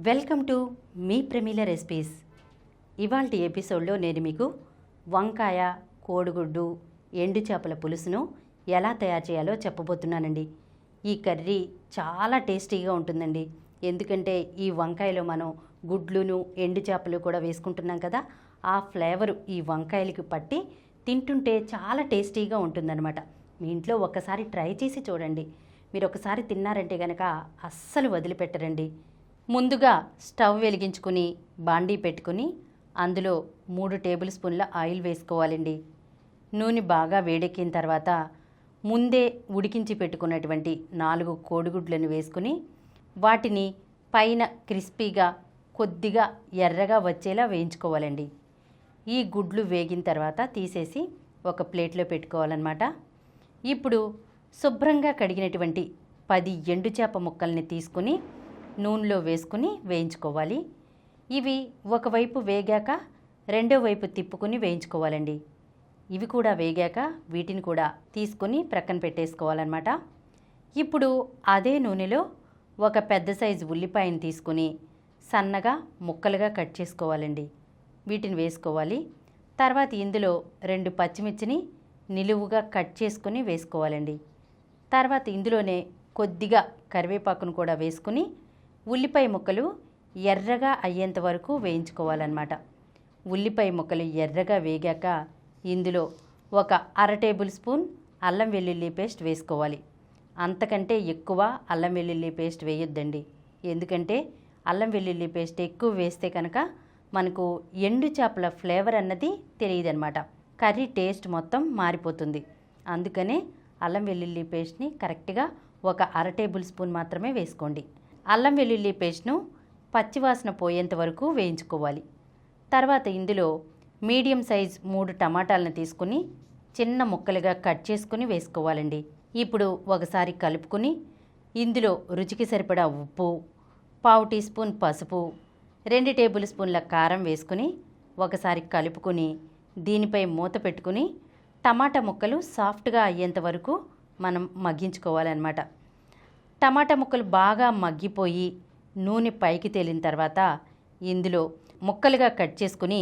Welcome to me Pramila recipes. ఇవాల్టి ఎపిసోడ్లో నేను మీకు వంకాయ, కోడిగుడ్డు, ఎండు చేపల పులుసును ఎలా తయారు చేయాలో చెప్పబోతున్నానండి. ఈ కర్రీ చాలా టేస్టీగా ఉంటుందండి. ఎందుకంటే ఈ వంకాయలో మనం గుడ్లును ఎండు చేపలు కూడా వేసుకుంటున్నాం కదా, ఆ ఫ్లేవరు ఈ వంకాయలకి పట్టి తింటుంటే చాలా టేస్టీగా ఉంటుందన్నమాట. మీ ఇంట్లో ఒక్కసారి ట్రై చేసి చూడండి. మీరు ఒకసారి తిన్నారంటే కనుక అస్సలు వదిలిపెట్టరండి. ముందుగా స్టవ్ వెలిగించుకుని బాండీ పెట్టుకుని అందులో 3 టేబుల్ స్పూన్ల ఆయిల్ వేసుకోవాలండి. నూనె బాగా వేడెక్కిన తర్వాత ముందే ఉడికించి పెట్టుకున్నటువంటి 4 కోడిగుడ్లను వేసుకుని వాటిని పైన క్రిస్పీగా కొద్దిగా ఎర్రగా వచ్చేలా వేయించుకోవాలండి. ఈ గుడ్లు వేగిన తర్వాత తీసేసి ఒక ప్లేట్లో పెట్టుకోవాలన్నమాట. ఇప్పుడు శుభ్రంగా కడిగినటువంటి 10 ఎండు చేప ముక్కల్ని తీసుకుని నూనెలో వేసుకుని వేయించుకోవాలి. ఇవి ఒకవైపు వేగాక రెండో వైపు తిప్పుకుని వేయించుకోవాలండి. ఇవి కూడా వేగాక వీటిని కూడా తీసుకుని ప్రక్కన పెట్టేసుకోవాలన్నమాట. ఇప్పుడు అదే నూనెలో ఒక పెద్ద సైజు ఉల్లిపాయను తీసుకుని సన్నగా ముక్కలుగా కట్ చేసుకోవాలండి. వీటిని వేసుకోవాలి. తర్వాత ఇందులో 2 పచ్చిమిర్చిని నిలువుగా కట్ చేసుకుని వేసుకోవాలండి. తర్వాత ఇందులోనే కొద్దిగా కరివేపాకును కూడా వేసుకుని ఉల్లిపాయ ముక్కలు ఎర్రగా అయ్యేంత వరకు వేయించుకోవాలన్నమాట. ఉల్లిపాయ ముక్కలు ఎర్రగా వేగాక ఇందులో ఒక 1/2 టేబుల్ స్పూన్ అల్లం వెల్లుల్లి పేస్ట్ వేసుకోవాలి. అంతకంటే ఎక్కువ అల్లం వెల్లుల్లి పేస్ట్ వేయొద్దండి. ఎందుకంటే అల్లం వెల్లుల్లి పేస్ట్ ఎక్కువ వేస్తే కనుక మనకు ఎండు చేపల ఫ్లేవర్ అన్నది తెలియదన్నమాట. కర్రీ టేస్ట్ మొత్తం మారిపోతుంది. అందుకనే అల్లం వెల్లుల్లి పేస్ట్ని కరెక్ట్గా ఒక 1/2 టేబుల్ స్పూన్ మాత్రమే వేసుకోండి. అల్లం వెల్లుల్లి పేస్ట్ను పచ్చివాసన పోయేంత వరకు వేయించుకోవాలి. తర్వాత ఇందులో మీడియం సైజ్ 3 టమాటాలను తీసుకుని చిన్న ముక్కలుగా కట్ చేసుకుని వేసుకోవాలండి. ఇప్పుడు ఒకసారి కలుపుకుని ఇందులో రుచికి సరిపడా ఉప్పు, 1/2 టీ స్పూన్ పసుపు, 2 టేబుల్ స్పూన్ల కారం వేసుకుని ఒకసారి కలుపుకుని దీనిపై మూత పెట్టుకుని టమాటా ముక్కలు సాఫ్ట్గా అయ్యేంత వరకు మనం మగ్గించుకోవాలన్నమాట. టమాటా ముక్కలు బాగా మగ్గిపోయి నూనె పైకి తేలిన తర్వాత ఇందులో ముక్కలుగా కట్ చేసుకుని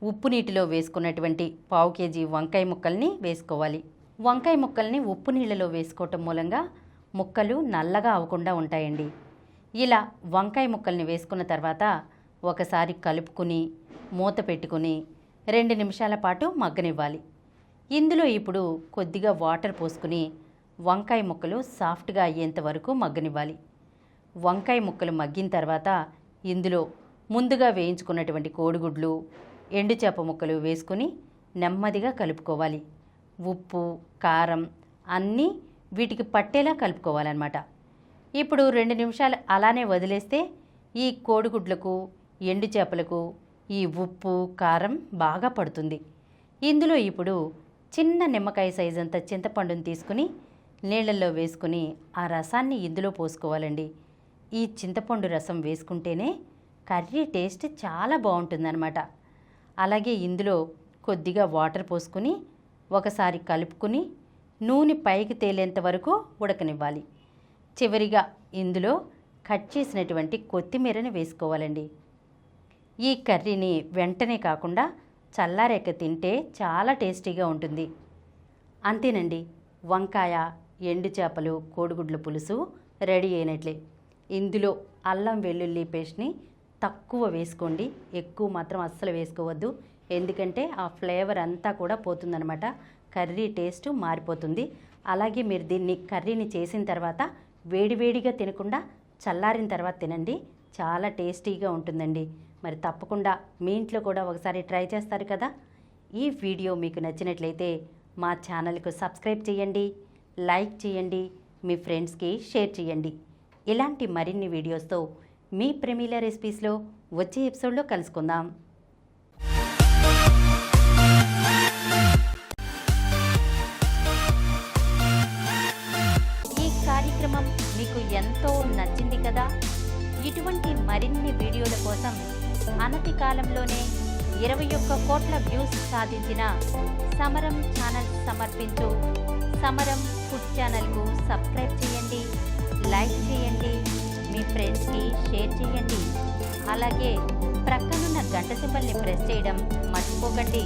ఉప్పు నీటిలో వేసుకున్నటువంటి 1/2 కేజీ వంకాయ ముక్కల్ని వేసుకోవాలి. వంకాయ ముక్కల్ని ఉప్పు నీళ్ళలో వేసుకోవటం మూలంగా ముక్కలు నల్లగా అవ్వకుండా ఉంటాయండి. ఇలా వంకాయ ముక్కల్ని వేసుకున్న తర్వాత ఒకసారి కలుపుకుని మూత పెట్టుకుని 2 నిమిషాల పాటు మగ్గనివ్వాలి. ఇందులో ఇప్పుడు కొద్దిగా వాటర్ పోసుకుని వంకాయ ముక్కలు సాఫ్ట్గా అయ్యేంత వరకు మగ్గనివ్వాలి. వంకాయ ముక్కలు మగ్గిన తర్వాత ఇందులో ముందుగా వేయించుకున్నటువంటి కోడిగుడ్లు, ఎండు చేప ముక్కలు వేసుకుని నెమ్మదిగా కలుపుకోవాలి. ఉప్పు, కారం అన్నీ వీటికి పట్టేలా కలుపుకోవాలన్నమాట. ఇప్పుడు 2 నిమిషాలు అలానే వదిలేస్తే ఈ కోడిగుడ్లకు, ఎండు చేపలకు ఈ ఉప్పు, కారం బాగా పడుతుంది. ఇందులో ఇప్పుడు చిన్న నిమ్మకాయ సైజు అంత చింతపండుని తీసుకుని నీళ్ళల్లో వేసుకుని ఆ రసాన్ని ఇందులో పోసుకోవాలండి. ఈ చింతపండు రసం వేసుకుంటేనే కర్రీ టేస్ట్ చాలా బాగుంటుందన్నమాట. అలాగే ఇందులో కొద్దిగా వాటర్ పోసుకుని ఒకసారి కలుపుకుని నూనె పైకి తేలేంత వరకు ఉడకనివ్వాలి. చివరిగా ఇందులో కట్ చేసినటువంటి కొత్తిమీరని వేసుకోవాలండి. ఈ కర్రీని వెంటనే కాకుండా చల్లారాక తింటే చాలా టేస్టీగా ఉంటుంది. అంతేనండి, వంకాయ, ఎండు చేపలు, కోడిగుడ్ల పులుసు రెడీ అయినట్లే. ఇందులో అల్లం వెల్లుల్లి పేస్ట్ని తక్కువ వేసుకోండి, ఎక్కువ మాత్రం అస్సలు వేసుకోవద్దు. ఎందుకంటే ఆ ఫ్లేవర్ అంతా కూడా పోతుందన్నమాట, కర్రీ టేస్ట్ మారిపోతుంది. అలాగే మీరు దీన్ని కర్రీని చేసిన తర్వాత వేడివేడిగా తినకుండా చల్లారిన తర్వాత తినండి, చాలా టేస్టీగా ఉంటుందండి. మరి తప్పకుండా మీ ఇంట్లో కూడా ఒకసారి ట్రై చేస్తారు కదా. ఈ వీడియో మీకు నచ్చినట్లయితే మా ఛానల్కు సబ్స్క్రైబ్ చేయండి, లైక్ చేయండి, మీ ఫ్రెండ్స్కి షేర్ చేయండి. ఇలాంటి మరిన్ని వీడియోస్తో మీ ప్రమీల రెసిపీస్లో వచ్చే ఎపిసోడ్లో కలుసుకుందాం. ఈ కార్యక్రమం మీకు ఎంతో నచ్చింది కదా. ఇటువంటి మరిన్ని వీడియోల కోసం అనతి కాలంలోనే 21 కోట్ల వ్యూస్ సాధించిన సమరం ఛానల్ సమర్పించు సమరం ఫుడ్ ఛానల్కు సబ్స్క్రైబ్ చేయండి, లైక్ చేయండి, మీ ఫ్రెండ్స్కి షేర్ చేయండి. అలాగే ప్రక్కనున్న గంట సింబల్ని ప్రెస్ చేయడం మర్చిపోకండి.